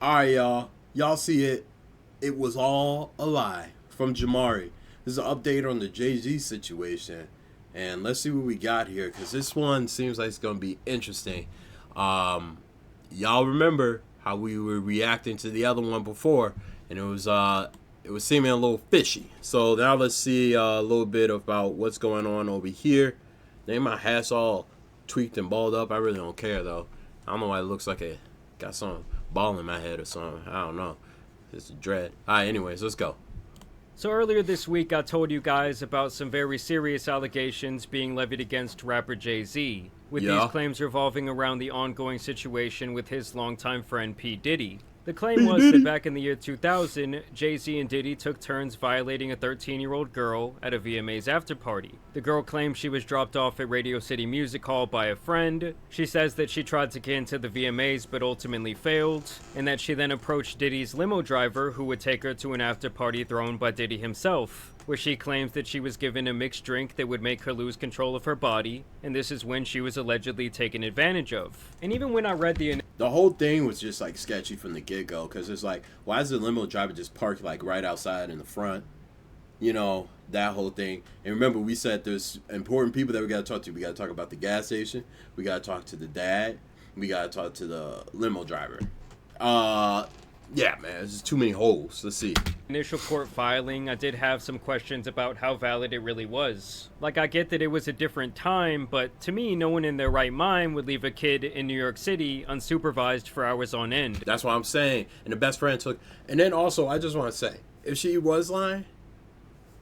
Alright, y'all. Y'all see it. It was all a lie from Jamari. This is an update on the Jay-Z situation. And let's see what we got here, because this one seems like it's going to be interesting. Y'all remember how we were reacting to the other one before, and it was seeming a little fishy. So now let's see a little bit about what's going on over here. Then my hat's all tweaked and balled up. I really don't care, though. I don't know why it looks like it got some ball in my head or something. I don't know. It's a dread. Alright, anyways, let's go. So earlier this week, I told you guys about some very serious allegations being levied against rapper Jay-Z, with these claims revolving around the ongoing situation with his longtime friend P. Diddy. The claim was that back in the year 2000, Jay-Z and Diddy took turns violating a 13-year-old girl at a VMA's after party. The girl claimed she was dropped off at Radio City Music Hall by a friend. She says that she tried to get into the VMAs but ultimately failed, and that she then approached Diddy's limo driver, who would take her to an after party thrown by Diddy himself, where she claims that she was given a mixed drink that would make her lose control of her body, and this is when she was allegedly taken advantage of. And even when I read the whole thing was just like sketchy from the get-go, because it's like, why is the limo driver just parked like right outside in the front? You know, that whole thing. And remember, we said there's important people that we got to talk to. We got to talk about the gas station. We got to talk to the dad. We got to talk to the limo driver. Yeah, man, there's just too many holes. Let's see. Initial court filing, I did have some questions about how valid it really was. Like, I get that it was a different time, but to me, no one in their right mind would leave a kid in New York City unsupervised for hours on end. That's what I'm saying. And the best friend took... And then also, I just want to say, if she was lying,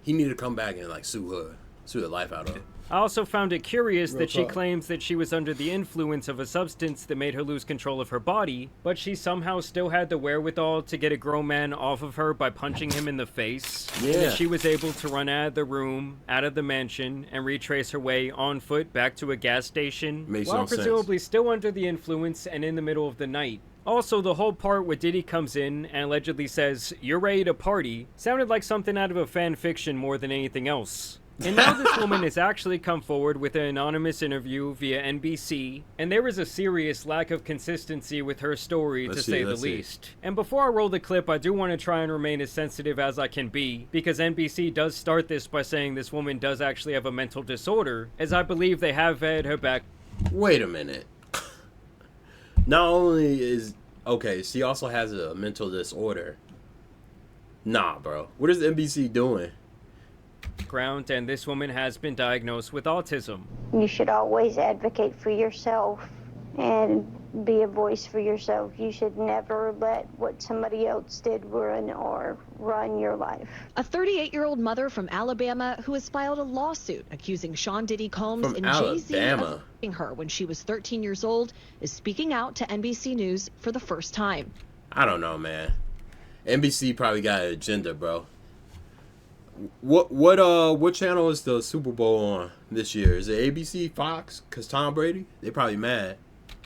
he needed to come back and, like, sue the life out of her. I also found it curious that she claims that she was under the influence of a substance that made her lose control of her body, but she somehow still had the wherewithal to get a grown man off of her by punching him in the face. Yeah. And that she was able to run out of the room, out of the mansion, and retrace her way on foot back to a gas station, while presumably still under the influence and in the middle of the night. Also, the whole part where Diddy comes in and allegedly says, "You're ready to party," sounded like something out of a fan fiction more than anything else. And now this woman has actually come forward with an anonymous interview via NBC, and there is a serious lack of consistency with her story, to say the least. And before I roll the clip, I do want to try and remain as sensitive as I can be, because NBC does start this by saying this woman does actually have a mental disorder, as I believe they have had her back. Wait a minute. Not only is... Okay, she also has a mental disorder. Nah, bro. What is NBC doing? And this woman has been diagnosed with autism. You should always advocate for yourself and be a voice for yourself. You should never let what somebody else did ruin or run your life. A 38-year-old mother from Alabama who has filed a lawsuit accusing Sean Diddy Combs and Jay-Z of raping her when she was 13 years old is speaking out to NBC News for the first time. I don't know, man. NBC probably got an agenda, bro. What channel is the Super Bowl on this year? Is it ABC, Fox? Cause Tom Brady? They probably mad.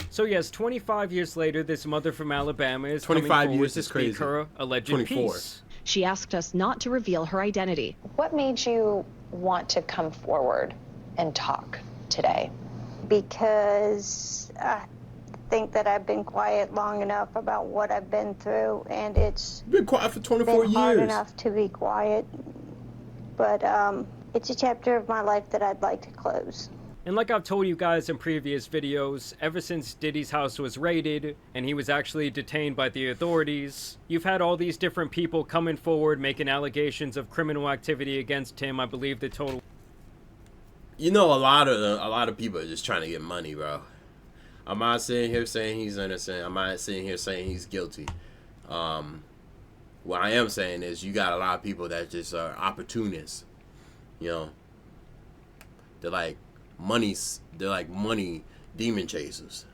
So yes, 25 years later, this mother from Alabama is coming forward to speak her alleged piece. She asked us not to reveal her identity. What made you want to come forward and talk today? Because I think that I've been quiet long enough about what I've been through, and it's been quiet for 24 years. Hard enough to be quiet. But it's a chapter of my life that I'd like to close. And like I've told you guys in previous videos, ever since Diddy's house was raided and he was actually detained by the authorities, you've had all these different people coming forward making allegations of criminal activity against him. I believe the total... You know, a lot of people are just trying to get money, bro. I'm not sitting here saying he's innocent. I'm not sitting here saying he's guilty. What I am saying is you got a lot of people that just are opportunists. You know, they're like money demon chasers.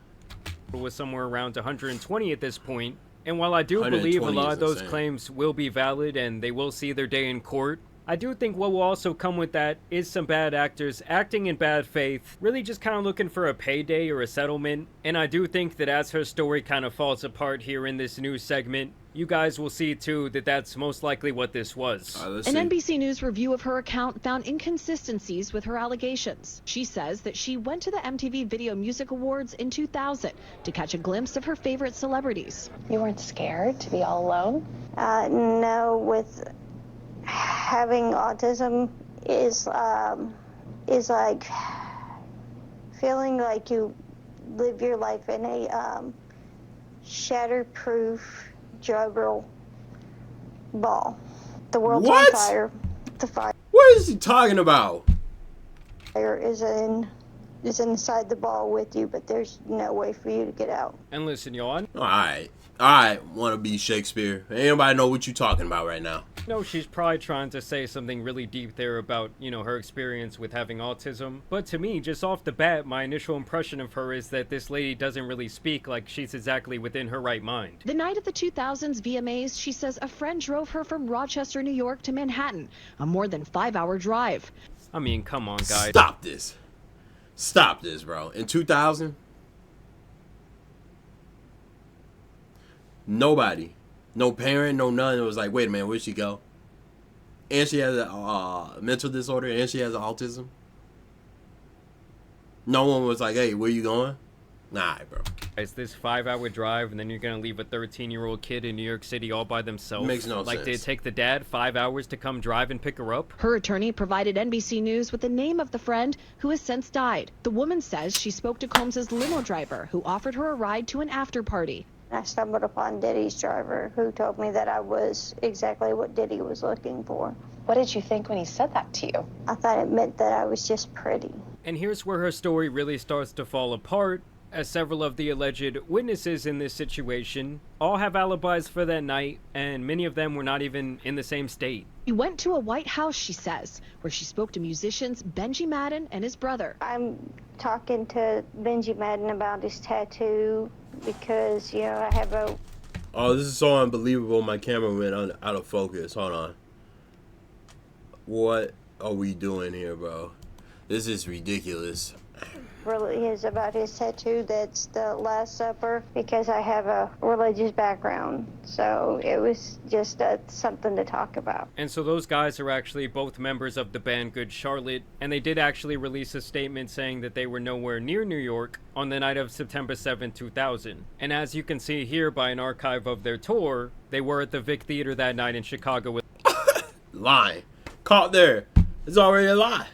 It was somewhere around 120 at this point. And while I do believe a lot of those claims will be valid and they will see their day in court, I do think what will also come with that is some bad actors acting in bad faith, really just kind of looking for a payday or a settlement. And I do think that as her story kind of falls apart here in this news segment, you guys will see too that that's most likely what this was. An NBC News review of her account found inconsistencies with her allegations. She says that she went to the MTV Video Music Awards in 2000 to catch a glimpse of her favorite celebrities. You weren't scared to be all alone? No, with having autism is like feeling like you live your life in a shatterproof juggle ball. The world's on fire. The fire. What is he talking about? Fire is inside the ball with you, but there's no way for you to get out. And listen, y'all. Alright, wanna be Shakespeare. Anybody know what you talking about right now? No, she's probably trying to say something really deep there about, you know, her experience with having autism. But to me, just off the bat, my initial impression of her is that this lady doesn't really speak like she's exactly within her right mind. The night of the 2000s VMAs, she says a friend drove her from Rochester, New York to Manhattan, a more than 5-hour drive. I mean, come on, guys. Stop this, bro. In 2000? Nobody. No parent, no none. It was like, wait a minute, where'd she go? And she has a mental disorder, and she has autism. No one was like, hey, where you going? Nah, bro. It's this 5-hour drive, and then you're gonna leave a 13-year-old kid in New York City all by themselves. Makes no sense. Like, did it take the dad 5 hours to come drive and pick her up? Her attorney provided NBC News with the name of the friend who has since died. The woman says she spoke to Combs's limo driver, who offered her a ride to an after party. I stumbled upon Diddy's driver, who told me that I was exactly what Diddy was looking for. What did you think when he said that to you? I thought it meant that I was just pretty. And here's where her story really starts to fall apart, as several of the alleged witnesses in this situation all have alibis for that night, and many of them were not even in the same state. She went to a White House, she says, where she spoke to musicians Benji Madden and his brother. I'm talking to Benji Madden about his tattoo because, you know, I have a... Oh, this is so unbelievable. My camera went out of focus. Hold on. What are we doing here, bro? This is ridiculous. Really is about his tattoo. That's the Last Supper, because I have a religious background, so it was just something to talk about. And so those guys are actually both members of the band Good Charlotte, and they did actually release a statement saying that they were nowhere near New York on the night of September 7, 2000. And as you can see here by an archive of their tour, they were at the Vic Theater that night in Chicago with Lie. Caught there. It's already a lie.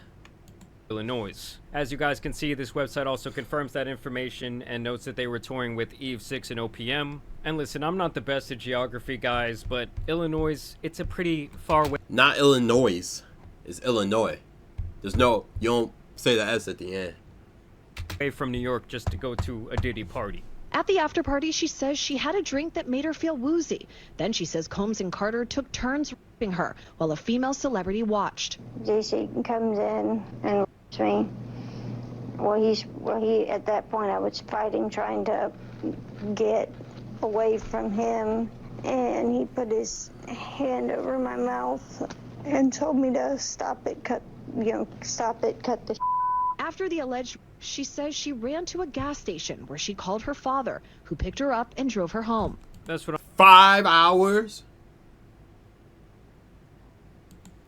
Illinois. As you guys can see, this website also confirms that information and notes that they were touring with Eve 6 and OPM. And listen, I'm not the best at geography, guys, but Illinois, it's a pretty far way. Not Illinois. It's Illinois. There's no, you don't say the S at the end. Away from New York just to go to a Diddy party. At the after party, she says she had a drink that made her feel woozy. Then she says Combs and Carter took turns raping her while a female celebrity watched. JC comes in and rapes me. He at that point I was fighting, trying to get away from him, and he put his hand over my mouth and told me to stop it, cut the. After the alleged, she says she ran to a gas station where she called her father, who picked her up and drove her home. That's what 5 hours?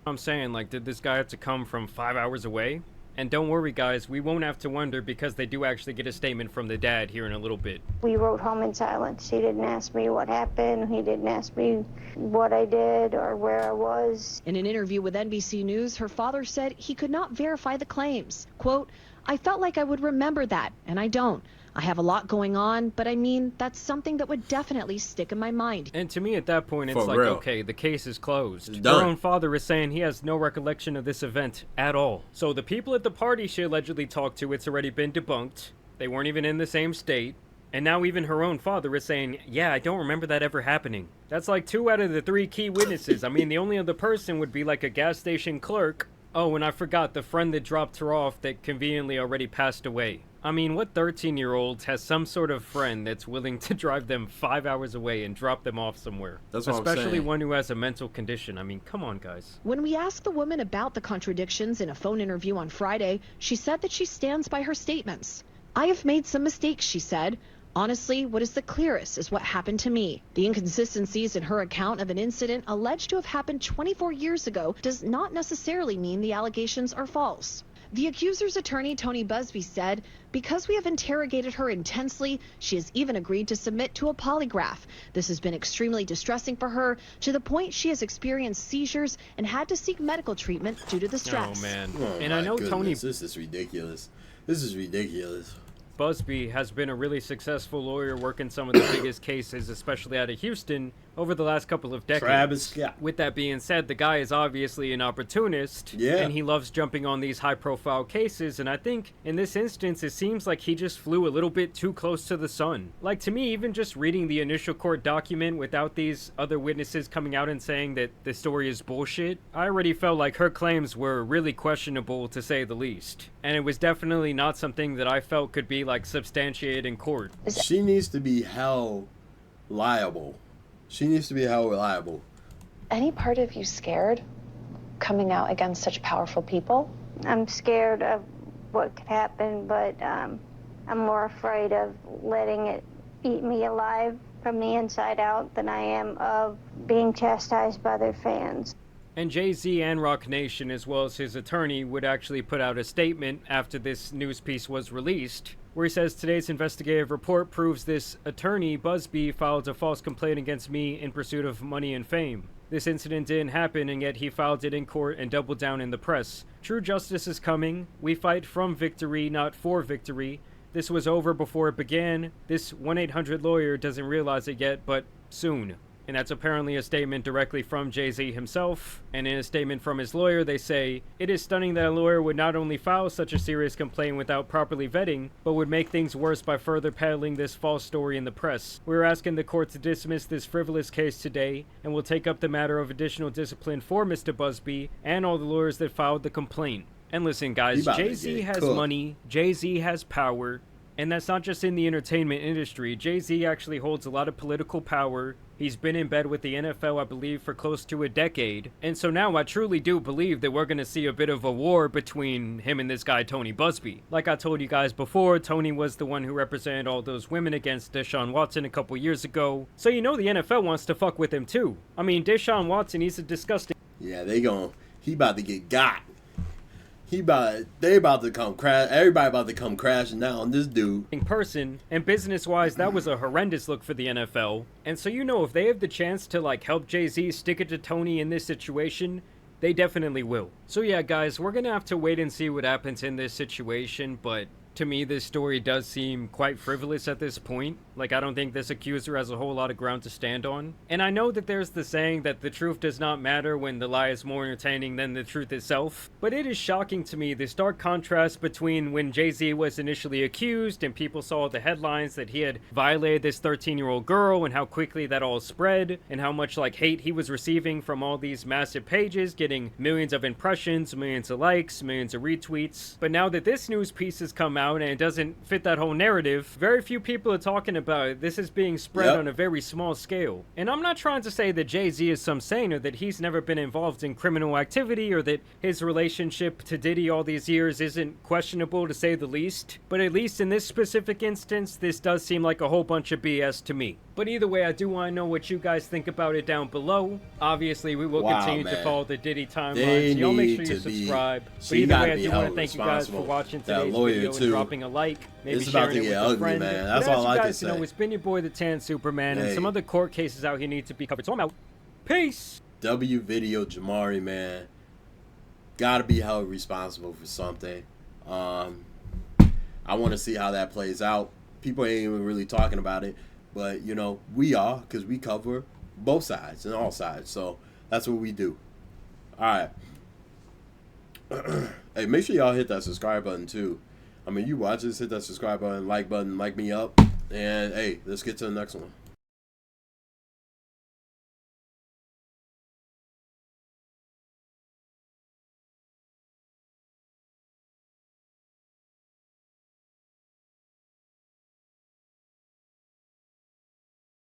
I'm saying. Like, did this guy have to come from 5 hours away? And don't worry, guys, we won't have to wonder because they do actually get a statement from the dad here in a little bit. We rode home in silence. He didn't ask me what happened. He didn't ask me what I did or where I was. In an interview with NBC News, her father said he could not verify the claims. Quote, "I felt like I would remember that, and I don't. I have a lot going on, but I mean, that's something that would definitely stick in my mind." And to me at that point, it's For like, real. okay, the case is closed. It's Her done. own father is saying he has no recollection of this event at all. So the people at the party she allegedly talked to, it's already been debunked. They weren't even in the same state. And now even her own father is saying, yeah, I don't remember that ever happening. That's like 2 out of the 3 key witnesses. I mean, the only other person would be like a gas station clerk. Oh, and I forgot the friend that dropped her off that conveniently already passed away. I mean, what 13-year-old has some sort of friend that's willing to drive them 5 hours away and drop them off somewhere? That's what I'm Especially saying. one who has a mental condition. I mean, come on, guys. When we asked the woman about the contradictions in a phone interview on Friday, she said that she stands by her statements. I have made some mistakes, she said. Honestly, what is the clearest is what happened to me. The inconsistencies in her account of an incident alleged to have happened 24 years ago does not necessarily mean the allegations are false. The accuser's attorney, Tony Busby, said, because we have interrogated her intensely, she has even agreed to submit to a polygraph. This has been extremely distressing for her, to the point she has experienced seizures and had to seek medical treatment due to the stress. Oh, man. Oh, And I know goodness, Tony this is ridiculous. This is ridiculous. Busby has been a really successful lawyer working some of the biggest cases, especially out of Houston, over the last couple of decades. Travis Scott. With that being said, the guy is obviously an opportunist, Yeah. and he loves jumping on these high-profile cases, and I think in this instance, it seems like he just flew a little bit too close to the sun. Like, to me, even just reading the initial court document without these other witnesses coming out and saying that the story is bullshit, I already felt like her claims were really questionable, to say the least. And it was definitely not something that I felt could be, like, substantiated in court. She needs to be held liable. She needs to be held liable. Any part of you scared coming out against such powerful people? I'm scared of what could happen, but I'm more afraid of letting it eat me alive from the inside out than I am of being chastised by their fans. And Jay-Z and Rock Nation, as well as his attorney, would actually put out a statement after this news piece was released, where he says, today's investigative report proves this attorney, Busby, filed a false complaint against me in pursuit of money and fame. This incident didn't happen, and yet he filed it in court and doubled down in the press. True justice is coming. We fight from victory, not for victory. This was over before it began. This 1-800 lawyer doesn't realize it yet, but soon. And that's apparently a statement directly from Jay-Z himself. And in a statement from his lawyer, they say, it is stunning that a lawyer would not only file such a serious complaint without properly vetting, but would make things worse by further peddling this false story in the press. We're asking the court to dismiss this frivolous case today, and will take up the matter of additional discipline for Mr. Busby and all the lawyers that filed the complaint. And listen, guys, Jay-Z has money, Jay-Z has power, and that's not just in the entertainment industry. Jay-Z actually holds a lot of political power. He's been in bed with the NFL, I believe, for close to a decade. And so now I truly do believe that we're going to see a bit of a war between him and this guy, Tony Busby. Like I told you guys before, Tony was the one who represented all those women against Deshaun Watson a couple years ago. So you know the NFL wants to fuck with him too. I mean, Deshaun Watson, he's a disgusting... Yeah, he about to get got. They about to come crash. Everybody about to come crashing down on this dude. Person, and business-wise, that was a horrendous look for the NFL. And so, you know, if they have the chance to, like, help Jay-Z stick it to Tony in this situation, they definitely will. So yeah, guys, we're gonna have to wait and see what happens in this situation, but to me, this story does seem quite frivolous at this point. Like, I don't think this accuser has a whole lot of ground to stand on. And I know that there's the saying that the truth does not matter when the lie is more entertaining than the truth itself. But it is shocking to me, the stark contrast between when Jay-Z was initially accused and people saw the headlines that he had violated this 13-year-old girl, and how quickly that all spread, and how much, like, hate he was receiving from all these massive pages, getting millions of impressions, millions of likes, millions of retweets. But now that this news piece has come out and it doesn't fit that whole narrative, very few people are talking about it. This is being spread on a very small scale. And I'm not trying to say that Jay-Z is some saint, or that he's never been involved in criminal activity, or that his relationship to Diddy all these years isn't questionable, to say the least. But at least in this specific instance, this does seem like a whole bunch of BS to me. But either way, I do want to know what you guys think about it down below. Obviously, we will continue to follow the Diddy timeline, so y'all make sure you subscribe. But either way, I do want to thank you guys for watching today's video and dropping a like, maybe sharing it with a friend. Man. That's all I can say. But as you guys know, it's been your boy, the Tan Superman, and some other court cases out here need to be covered. So I'm out. Peace! W video Jamari, man. Gotta be held responsible for something. I want to see how that plays out. People ain't even really talking about it. But, you know, we are, because we cover both sides and all sides. So that's what we do. All right. Hey, make sure y'all hit that subscribe button, too. I mean, you watch this, hit that subscribe button, like me up. And, hey, let's get to the next one.